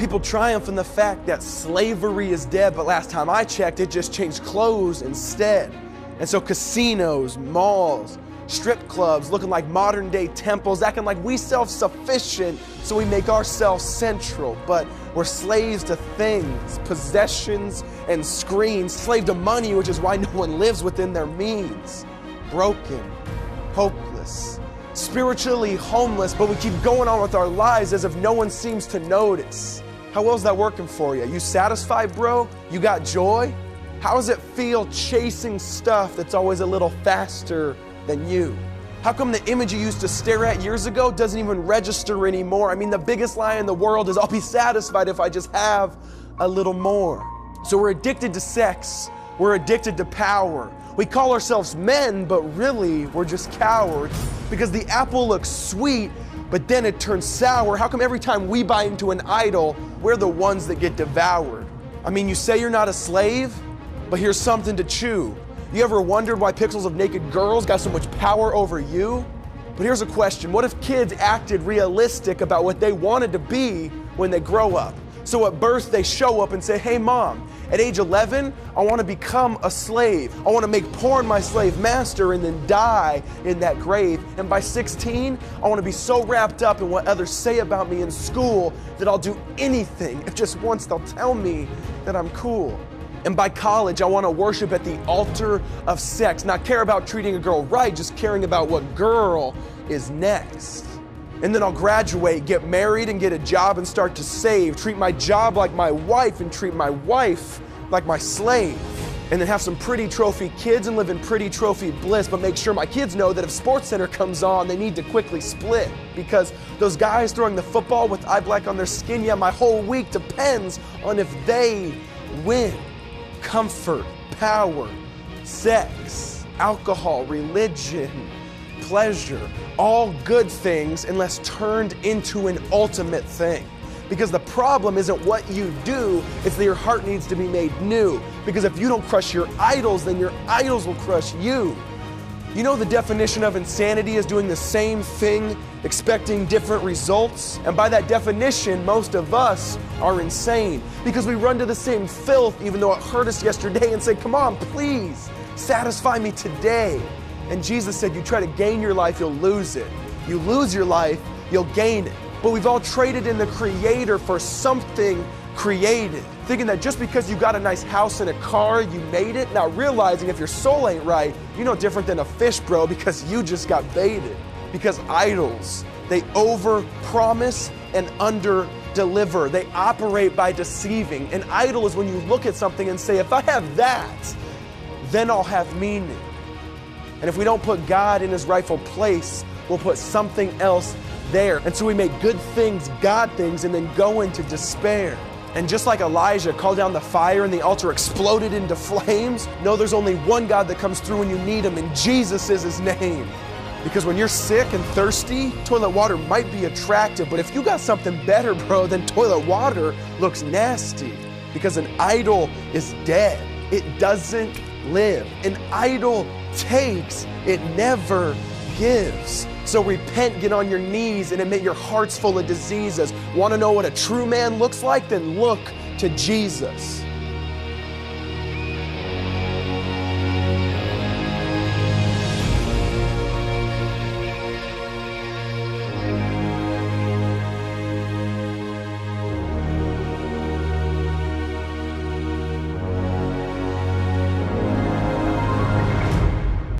People triumph in the fact that slavery is dead, but last time I checked, it just changed clothes instead. And so casinos, malls, strip clubs looking like modern day temples, acting like we self-sufficient, so we make ourselves central. But we're slaves to things, possessions, and screens, slave to money, which is why no one lives within their means. Broken, hopeless, spiritually homeless, but we keep going on with our lives as if no one seems to notice. How well is that working for you? You satisfied, bro? You got joy? How does it feel chasing stuff that's always a little faster than you? How come the image you used to stare at years ago doesn't even register anymore? I mean, the biggest lie in the world is I'll be satisfied if I just have a little more. So we're addicted to sex. We're addicted to power. We call ourselves men, but really we're just cowards because the apple looks sweet, but then it turns sour. How come every time we buy into an idol, we're the ones that get devoured? I mean, you say you're not a slave, but here's something to chew. You ever wondered why pixels of naked girls got so much power over you? But here's a question. What if kids acted realistic about what they wanted to be when they grow up? So at birth, they show up and say, hey, Mom, at age 11, I want to become a slave. I want to make porn my slave master and then die in that grave. And by 16, I want to be so wrapped up in what others say about me in school that I'll do anything if just once they'll tell me that I'm cool. And by college, I want to worship at the altar of sex, not care about treating a girl right, just caring about what girl is next. And then I'll graduate, get married, and get a job and start to save, treat my job like my wife and treat my wife like my slave. And then have some pretty trophy kids and live in pretty trophy bliss, but make sure my kids know that if SportsCenter comes on, they need to quickly split. Because those guys throwing the football with eye black on their skin, yeah, my whole week depends on if they win. Comfort, power, sex, alcohol, religion, pleasure, all good things unless turned into an ultimate thing. Because the problem isn't what you do, it's that your heart needs to be made new. Because if you don't crush your idols, then your idols will crush you. You know the definition of insanity is doing the same thing, expecting different results? And by that definition, most of us are insane because we run to the same filth even though it hurt us yesterday and say, come on, please, satisfy me today. And Jesus said, you try to gain your life, you'll lose it. You lose your life, you'll gain it. But we've all traded in the Creator for something created, thinking that just because you got a nice house and a car, you made it, not realizing if your soul ain't right, you're no different than a fish, bro, because you just got baited. Because idols, they over-promise and under-deliver. They operate by deceiving. An idol is when you look at something and say, if I have that, then I'll have meaning. And if we don't put God in His rightful place, we'll put something else there. And so we make good things God things and then go into despair. And just like Elijah called down the fire and the altar exploded into flames, no, there's only one God that comes through when you need Him, and Jesus is His name. Because when you're sick and thirsty, toilet water might be attractive, but if you got something better, bro, then toilet water looks nasty. Because an idol is dead. It doesn't live. An idol takes, it never gives. So repent, get on your knees, and admit your heart's full of diseases. Want to know what a true man looks like? Then look to Jesus.